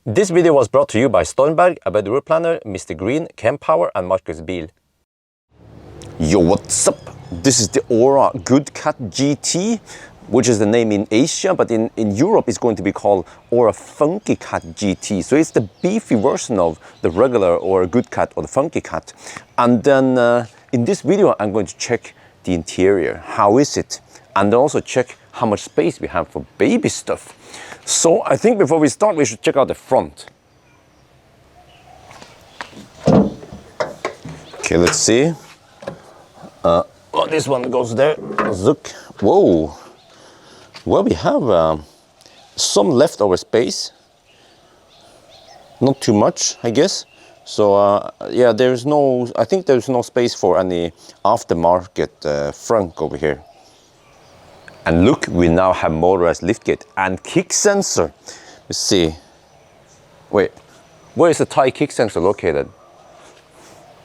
This video was brought to you by Stormberg, a route planner, MisterGreen, Kempower and Marcus Bil. Yo, what's up? This is the Ora Funky Cat GT, which is the name in Asia, but in Europe it's going to be called Ora Funky Cat GT. So it's the beefy version of the regular Ora Funky Cat or the Funky Cat. And then in this video I'm going to check the interior. How is it? And then also check how much space we have for baby stuff. So I think before we start we should check out the front. Okay, let's see. This one goes there. Look, whoa. Well, we have some leftover space. Not too much, I guess. So yeah, I think there's no space for any aftermarket frunk over here. And look, we now have motorized liftgate and kick sensor. Let's see. Wait, where is the Thai kick sensor located?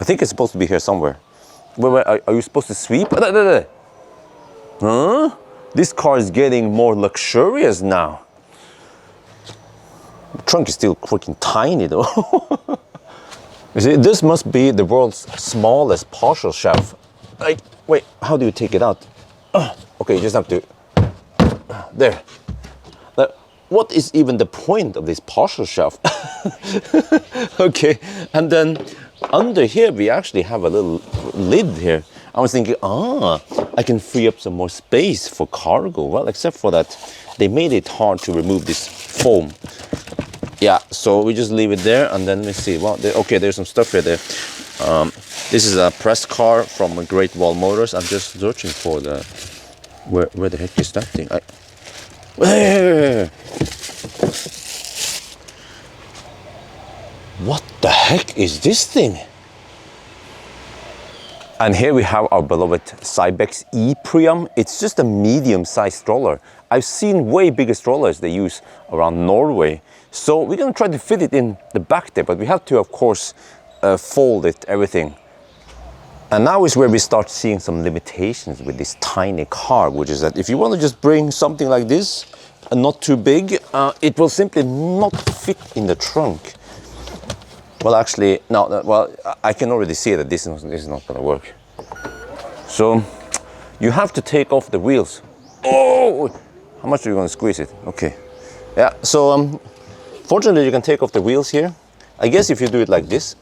I think it's supposed to be here somewhere. Wait, are you supposed to sweep? Huh? This car is getting more luxurious now. The trunk is still freaking tiny though. You see, this must be the world's smallest partial shelf. Like, wait, how do you take it out? Okay, you just have to, there. What is even the point of this partial shelf? Okay, and then under here we actually have a little lid here. I was thinking, I can free up some more space for cargo. Well, except for that, they made it hard to remove this foam. Yeah, so we just leave it there, and then let's see. Well, okay, there's some stuff here. This is a press car from Great Wall Motors. I'm just searching for the where the heck is that thing? What the heck is this thing? And here we have our beloved Cybex e-Priam. It's just a medium-sized stroller. I've seen way bigger strollers they use around Norway. So we're gonna try to fit it in the back there, but we have to, of course, fold it, everything. And now is where we start seeing some limitations with this tiny car, which is that if you want to just bring something like this, and not too big, it will simply not fit in the trunk. Well, actually, no, well, I can already see that this is not going to work. So, you have to take off the wheels. Oh! How much are you going to squeeze it? Okay. Yeah, so, fortunately, you can take off the wheels here. I guess if you do it like this,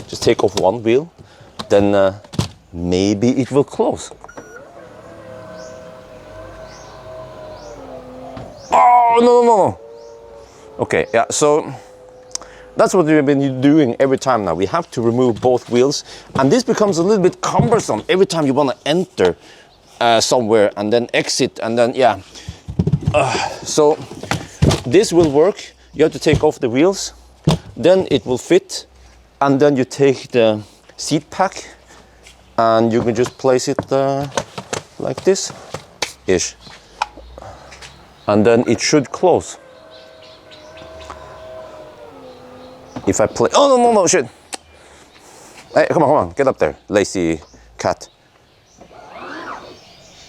just take off one wheel, then maybe it will close. Oh, no. Okay, yeah, so that's what we've been doing every time now. We have to remove both wheels, and this becomes a little bit cumbersome every time you want to enter somewhere and then exit, and then, yeah. So this will work. You have to take off the wheels, then it will fit, and then you take the seat pack and you can just place it like this ish, and then it should close. If I play, oh no, shit. Hey, come on, get up there, lazy cat.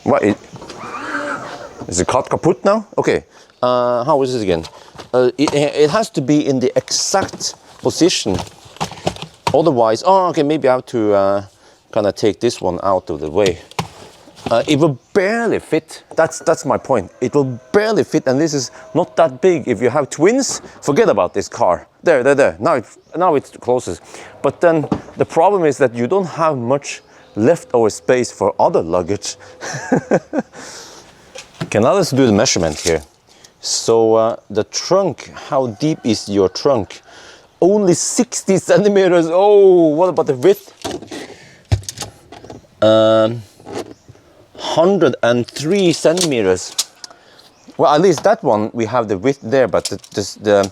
What is the cat kaput now? Okay, how is this again? It has to be in the exact position. Otherwise, okay, maybe I have to kind of take this one out of the way. It will barely fit. That's my point. It will barely fit, and this is not that big. If you have twins, forget about this car. There. Now it closes. But then the problem is that you don't have much leftover space for other luggage. Okay, now let's do the measurement here. So the trunk, how deep is your trunk? Only 60 centimeters. Oh, what about the width? 103 centimeters. Well, at least that one we have the width there, but the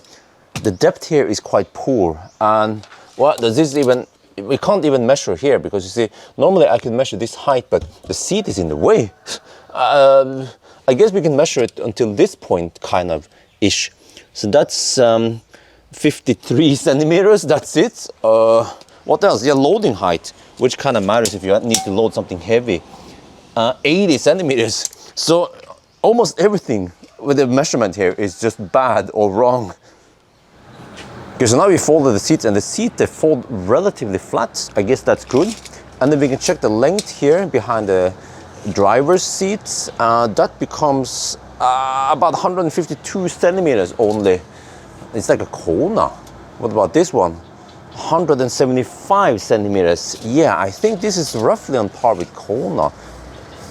depth here is quite poor. And what does this even? We can't even measure here because you see, normally I can measure this height, but the seat is in the way. I guess we can measure it until this point, kind of ish. So that's 53 centimeters. That's it. What else? Yeah, loading height, which kind of matters if you need to load something heavy. 80 centimeters. So almost everything with the measurement here is just bad or wrong. Okay, so now we folded the seats, and the seat, they fold relatively flat. I guess that's good. And then we can check the length here behind the driver's seats. That becomes about 152 centimeters only. It's like a Kona. What about this one? 175 centimeters. Yeah, I think this is roughly on par with Kona.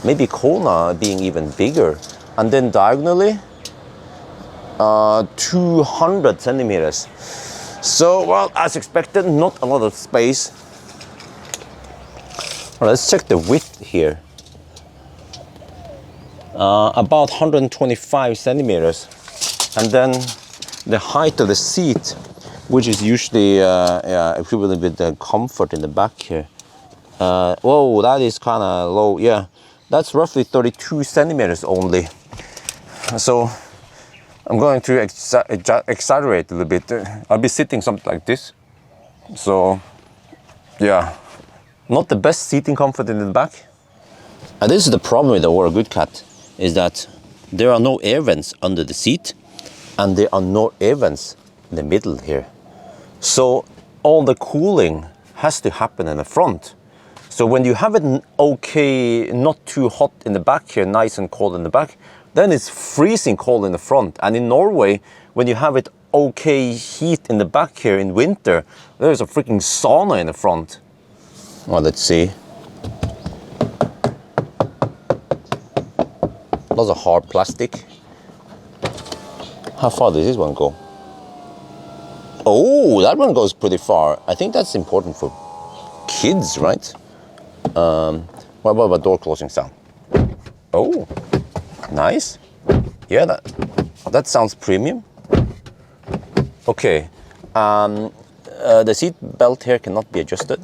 Maybe Kona being even bigger. And then diagonally, 200 centimeters. So, well, as expected, not a lot of space. All right, let's check the width here. About 125 centimeters. And then the height of the seat, which is usually equivalent with the comfort in the back here. Whoa, that is kind of low. Yeah, that's roughly 32 centimeters only. So I'm going to exaggerate a little bit. I'll be sitting something like this. So yeah, not the best seating comfort in the back. And this is the problem with the Ora Good Cat, is that there are no air vents under the seat, and there are no air vents in the middle here. So all the cooling has to happen in the front. So when you have it okay, not too hot in the back here, nice and cold in the back, then it's freezing cold in the front. And in Norway, when you have it okay heat in the back here in winter, there's a freaking sauna in the front. Well, let's see. Lots of hard plastic. How far does this one go? Oh, that one goes pretty far. I think that's important for kids, right? What about door closing sound? Oh, nice. Yeah, that sounds premium. Okay, the seat belt here cannot be adjusted.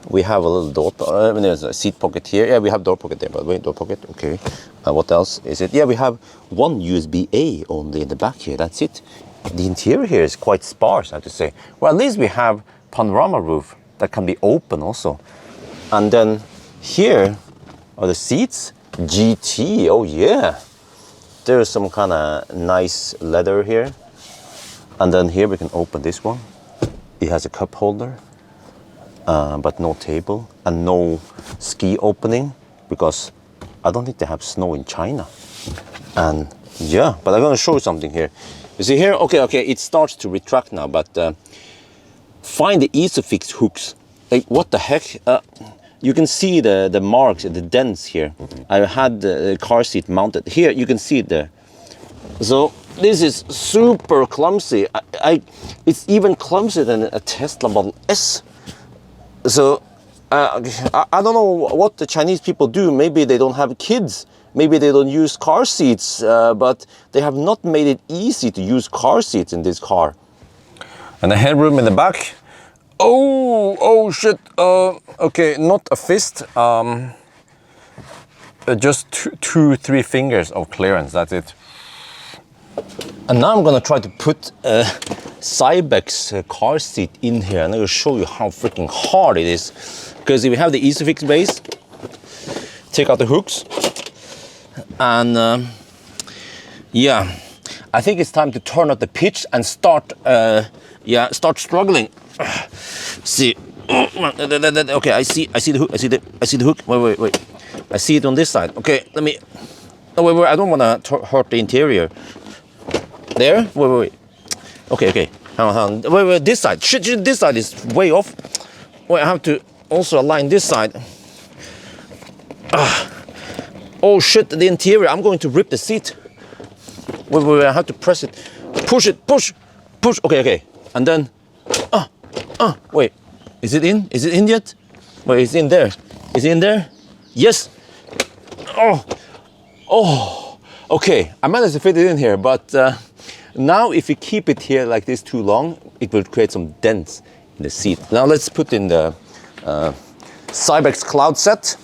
We have a little door, there's a seat pocket here. Yeah, we have door pocket there, by the way, door pocket, okay. What else is it? Yeah, we have one USB-A only in the back here, that's it. The interior here is quite sparse, I have to say. Well, at least we have panorama roof that can be open also. And then here are the seats, GT, oh yeah. There's some kind of nice leather here. And then here we can open this one. It has a cup holder. But no table and no ski opening, because I don't think they have snow in China. And yeah, but I'm gonna show you something here. You see here, okay, it starts to retract now, but find the Isofix hooks. Like, what the heck? You can see the marks, the dents here. I had the car seat mounted. Here, you can see it there. So this is super clumsy. It's even clumsier than a Tesla Model S. So I don't know what the Chinese people do. Maybe they don't have kids. Maybe they don't use car seats, but they have not made it easy to use car seats in this car. And the headroom in the back. Oh shit. Okay, not a fist. Just three fingers of clearance. That's it. And now I'm gonna try to put a Cybex car seat in here, and I'm gonna show you how freaking hard it is. Because if you have the Isofix base, take out the hooks, and yeah, I think it's time to turn up the pitch and start struggling. See, okay, I see the hook. I see the hook. Wait. I see it on this side. Okay, let me. Oh, wait. I don't want to hurt the interior. There? Wait. Okay. Hang on. Wait. This side. Shit, this side is way off. Wait, I have to also align this side. Oh shit, the interior. I'm going to rip the seat. Wait. I have to press it. Push it. Push. Okay. And then. Wait. Is it in? Is it in yet? Wait, it's in there. Is it in there? Yes. Oh. Okay. I managed to fit it in here, but. Now, if you keep it here like this too long, it will create some dents in the seat. Now let's put in the Cybex cloud set.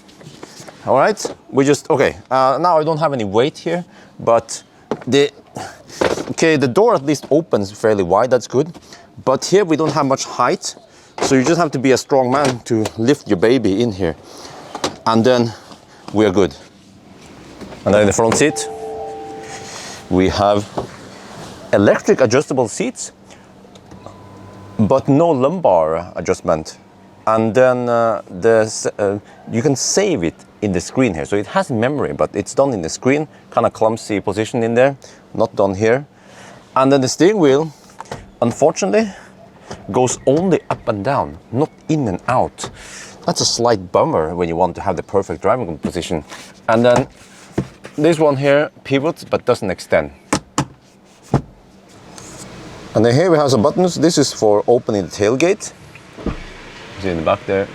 All right, now I don't have any weight here, but the door at least opens fairly wide. That's good. But here we don't have much height, so you just have to be a strong man to lift your baby in here, and then we are good. And then in the front seat, we have electric adjustable seats. but no lumbar adjustment. And then you can save it in the screen here. So it has memory, but it's done in the screen. Kind of clumsy position in there, not done here. And then the steering wheel, unfortunately, goes only up and down, not in and out. That's a slight bummer when you want to have the perfect driving position. And then this one here pivots but doesn't extend. And then here we have some buttons. This is for opening the tailgate. See in the back there.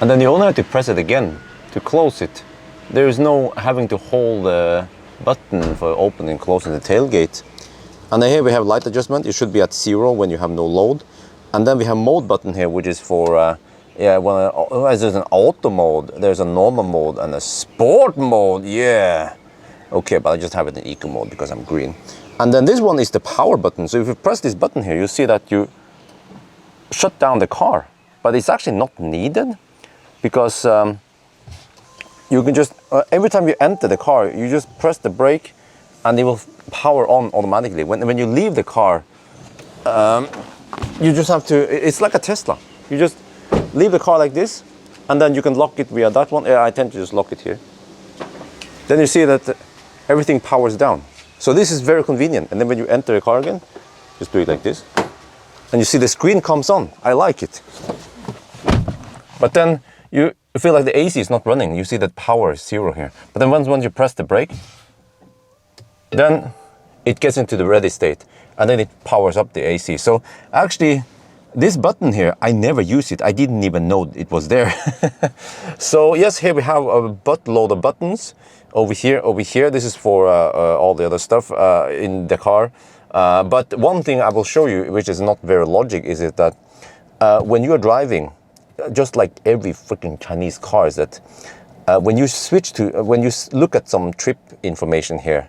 And then you only have to press it again to close it. There is no having to hold the button for opening and closing the tailgate. And then here we have light adjustment. It should be at 0 when you have no load. And then we have mode button here, which is for there's an auto mode, there's a normal mode and a sport mode. Yeah. Okay, but I just have it in eco mode because I'm green. And then this one is the power button. So if you press this button here, you see that you shut down the car. But it's actually not needed because you can just, every time you enter the car, you just press the brake and it will power on automatically. When you leave the car, you just have to, it's like a Tesla. You just leave the car like this and then you can lock it via that one. I tend to just lock it here. Then you see that everything powers down. So this is very convenient. And then when you enter the car again, just do it like this. And you see the screen comes on. I like it. But then you feel like the AC is not running. You see that power is 0 here. But then once you press the brake, then it gets into the ready state. And then it powers up the AC. So actually, this button here, I never use it. I didn't even know it was there. So yes, here we have a buttload of buttons. Over here. This is for all the other stuff in the car. But one thing I will show you, which is not very logic, is that when you are driving, just like every freaking Chinese car, is that when you look at some trip information here,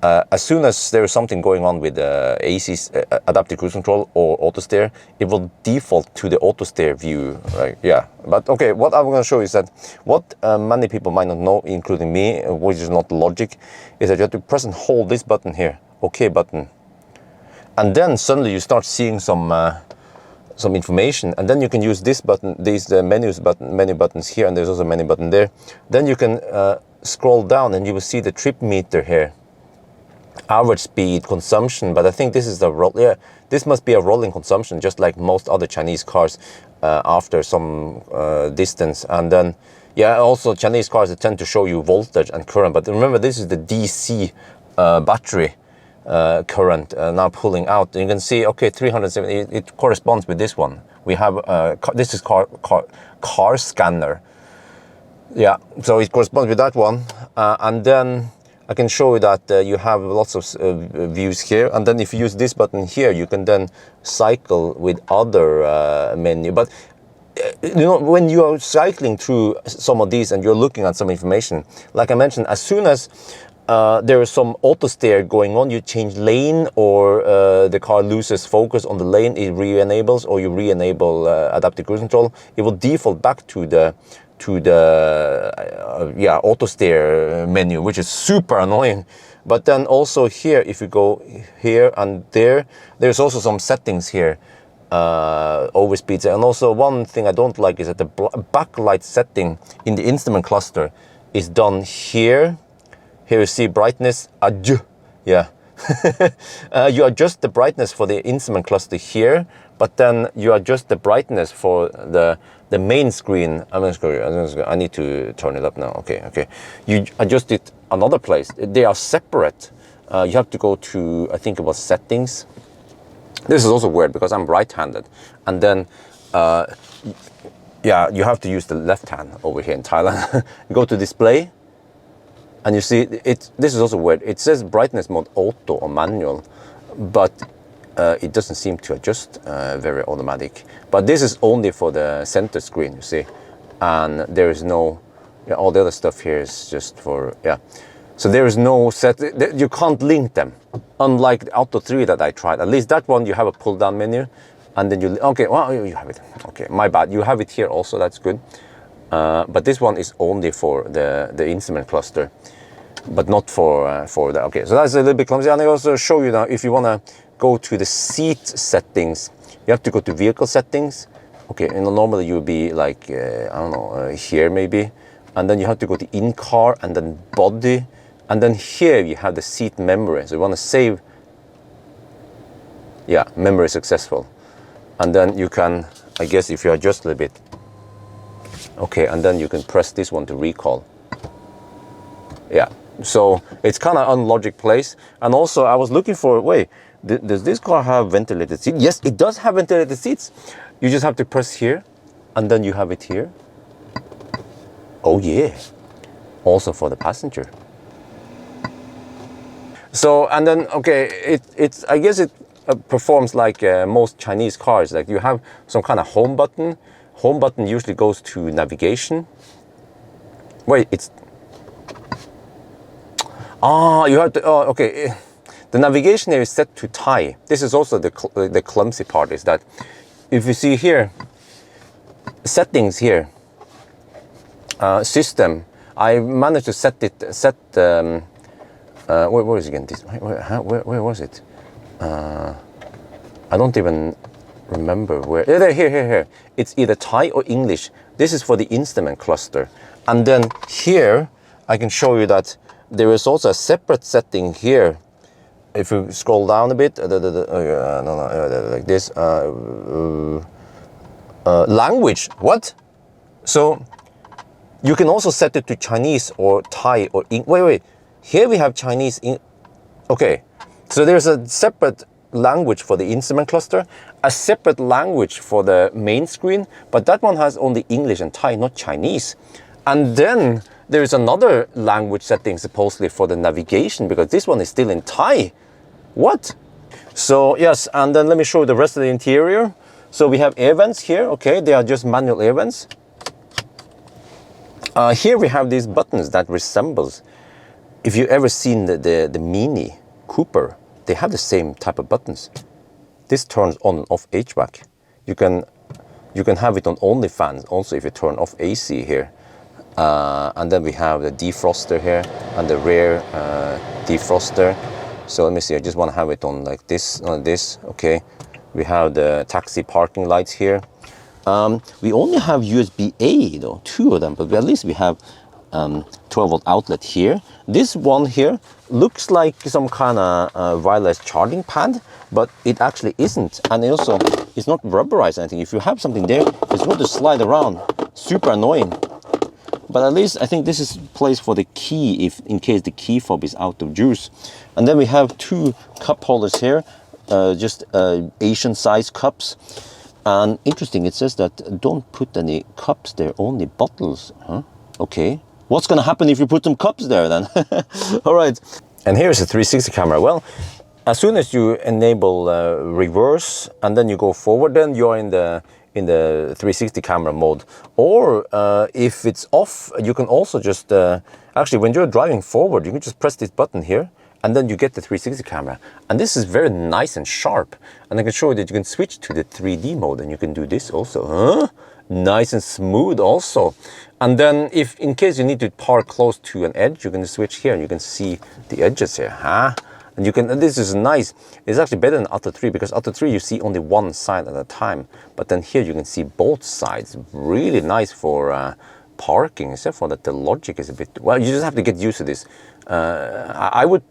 as soon as there is something going on with AC, adaptive cruise control or auto steer, it will default to the auto steer view, right? Yeah, but okay, what I'm going to show is that what many people might not know, including me, which is not logic, is that you have to press and hold this button here, OK button, and then suddenly you start seeing some information, and then you can use this button, these menu buttons here, and there's also a menu button there. Then you can scroll down and you will see the trip meter here. Average speed, consumption, but I think this is this must be a rolling consumption, just like most other Chinese cars after some distance. And then, yeah, also Chinese cars tend to show you voltage and current, but remember this is the DC battery current now pulling out. And you can see, okay, 370, it corresponds with this one. We have, this is car scanner. Yeah, so it corresponds with that one. And then I can show you that you have lots of views here, and then if you use this button here, you can then cycle with other menu. But you know, when you are cycling through some of these and you're looking at some information, like I mentioned, as soon as there is some auto steer going on, you change lane, or the car loses focus on the lane, it re-enables, or you re-enable adaptive cruise control, it will default back to the auto steer menu, which is super annoying. But then also here, if you go here and there's also some settings here, overspeeds. And also one thing I don't like is that the backlight setting in the instrument cluster is done here. Here you see brightness, yeah. You adjust the brightness for the instrument cluster here, but then you adjust the brightness for the main screen. I need to turn it up now. Okay. You adjust it another place. They are separate. You have to go to, I think it was settings. This is also weird because I'm right-handed, and then you have to use the left hand over here in Thailand. Go to display, and you see it. This is also weird. It says brightness mode auto or manual, but it doesn't seem to adjust very automatic. But this is only for the center screen, you see, and there is no, all the other stuff here is just for, so there is no set, you can't link them, unlike the Auto 3 that I tried. At least that one you have a pull down menu, and then you have it. Okay, my bad, you have it here also, that's good. But this one is only for the instrument cluster. but not for that. Okay, so that's a little bit clumsy. And I also show you now, if you want to go to the seat settings, you have to go to vehicle settings. Okay, and normally you'll be like, I don't know, here maybe. And then you have to go to in-car and then body. And then here you have the seat memory. So you want to save, yeah, memory successful. And then you can, I guess if you adjust a little bit, okay, and then you can press this one to recall. Yeah, so it's kind of unlogic place. And also I was looking for, wait, does this car have ventilated seats? Yes, it does have ventilated seats. You just have to press here, and then you have it here. Oh yeah, also for the passenger. So, and then, okay, it's I guess it performs like most Chinese cars. Like you have some kind of home button. Home button usually goes to navigation. Wait, it's... Ah, you have to... Oh, okay. The navigation here is set to Thai. This is also the clumsy part, is that if you see here, settings here, system, I managed to set where is it again? Where was it? I don't even remember where. Yeah, here. It's either Thai or English. This is for the instrument cluster. And then here, I can show you that there is also a separate setting here. If you scroll down a bit, like this, language, what? So you can also set it to Chinese or Thai or wait, here we have Chinese, okay. So there's a separate language for the instrument cluster, a separate language for the main screen, but that one has only English and Thai, not Chinese. And then there is another language setting supposedly for the navigation, because this one is still in Thai. What? So yes, and then let me show you the rest of the interior. So we have air vents here, okay, they are just manual air vents. Here we have these buttons that resembles, if you ever seen the Mini Cooper, they have the same type of buttons. This turns on and off HVAC. You can have it on only fans also if you turn off AC here. And then we have the defroster here and the rear defroster. So let me see, I just want to have it on like this, okay. We have the taxi parking lights here. We only have USB-A though, 2 of them, but at least we have 12-volt outlet here. This one here looks like some kind of wireless charging pad, but it actually isn't. And also, it's not rubberized or anything. If you have something there, it's going to slide around. Super annoying. But at least I think this is placed for the key, if in case the key fob is out of juice. And then we have 2 cup holders here, just Asian size cups. And interesting, it says that don't put any cups there, only bottles. Huh? Okay. What's going to happen if you put some cups there then? All right. And here's a 360 camera. Well, as soon as you enable reverse and then you go forward, then you're in the 360 camera mode. Or if it's off, you can also just actually when you're driving forward, you can just press this button here and then you get the 360 camera. And this is very nice and sharp. And I can show you that you can switch to the 3D mode and you can do this also. Huh? Nice and smooth also. And then if in case you need to park close to an edge, you can switch here and you can see the edges here. Huh? And you can, and this is nice. It's actually better than Auto 3 because Auto 3 you see only one side at a time. But then here you can see both sides. Really nice for parking, except for that the logic is a bit, well, you just have to get used to this. I would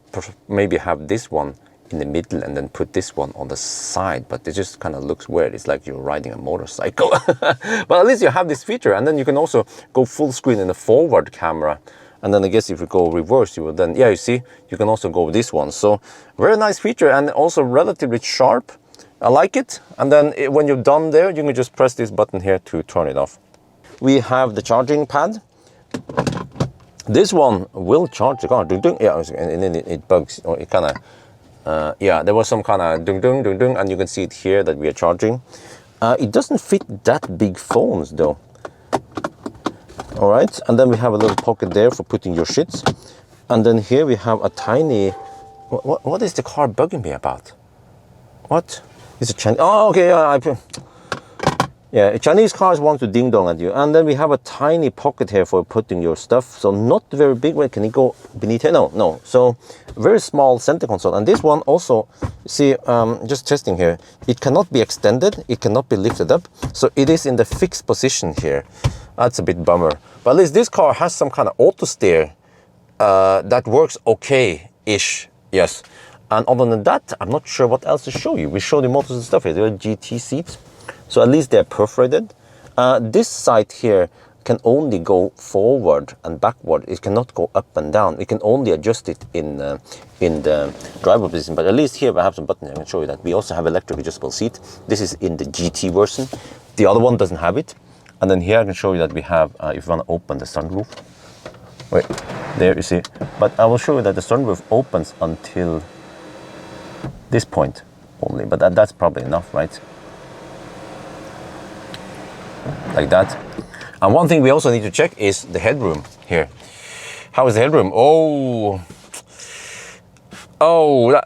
maybe have this one in the middle and then put this one on the side, but it just kind of looks weird. It's like you're riding a motorcycle. But at least you have this feature, and then you can also go full screen in the forward camera. And then I guess if you go reverse, you will then, yeah, you see, you can also go with this one. So very nice feature and also relatively sharp. I like it. And then when you're done there, you can just press this button here to turn it off. We have the charging pad. This one will charge the car. Yeah, and then it bugs, or it kind of, yeah, there was some kind of dung, and you can see it here that we are charging. It doesn't fit that big phones though. All right, and then we have a little pocket there for putting your shits. And then here we have a tiny, what is the car bugging me about? What? Is it Chinese? Oh, okay, Yeah, Chinese cars want to ding dong at you. And then we have a tiny pocket here for putting your stuff. So not very big. Wait, can it go beneath here? No, no. So very small center console. And this one also, see, just testing here, it cannot be extended. It cannot be lifted up. So it is in the fixed position here. That's a bit bummer. But at least this car has some kind of auto steer that works okay-ish. Yes. And other than that, I'm not sure what else to show you. We show the motors and stuff here. There are GT seats. So at least they're perforated. This side here can only go forward and backward. It cannot go up and down. We can only adjust it in the driver position. But at least here I have some buttons. I can show you that. We also have electric adjustable seat. This is in the GT version. The other one doesn't have it. And then here I can show you that we have, if you want to open the sunroof. Wait, there you see. But I will show you that the sunroof opens until this point only. But that's probably enough, right? Like that. And one thing we also need to check is the headroom here. How is the headroom?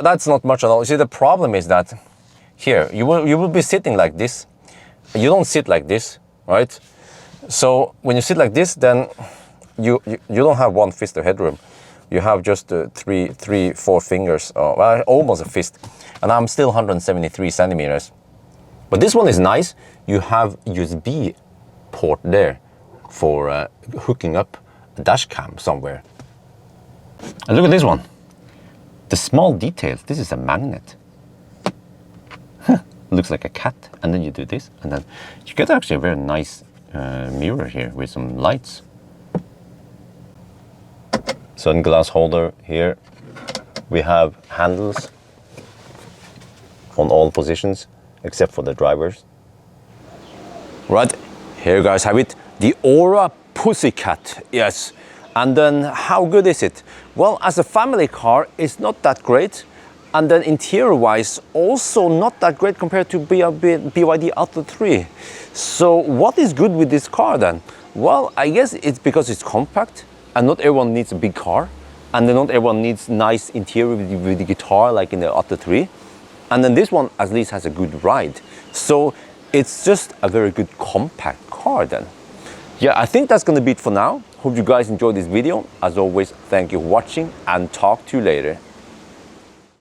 That's not much at all. You see, the problem is that here you will be sitting like this. You don't sit like this, right? So when you sit like this, then you don't have one fist of headroom. You have just four fingers, well, almost a fist. And I'm still 173 centimeters. But this one is nice. You have USB port there for hooking up a dash cam somewhere. And look at this one. The small details. This is a magnet. Looks like a cat. And then you do this. And then you get actually a very nice mirror here with some lights. Sunglass holder here. We have handles on all positions except for the drivers. Right, here you guys have it. The Ora Pussycat, yes. And then how good is it? Well, as a family car, it's not that great. And then interior-wise, also not that great compared to BYD Atto 3. So what is good with this car then? Well, I guess it's because it's compact and not everyone needs a big car. And then not everyone needs nice interior with the guitar like in the Atto 3. And then this one at least has a good ride. So it's just a very good compact car then. Yeah, I think that's gonna be it for now. Hope you guys enjoyed this video. As always, thank you for watching and talk to you later.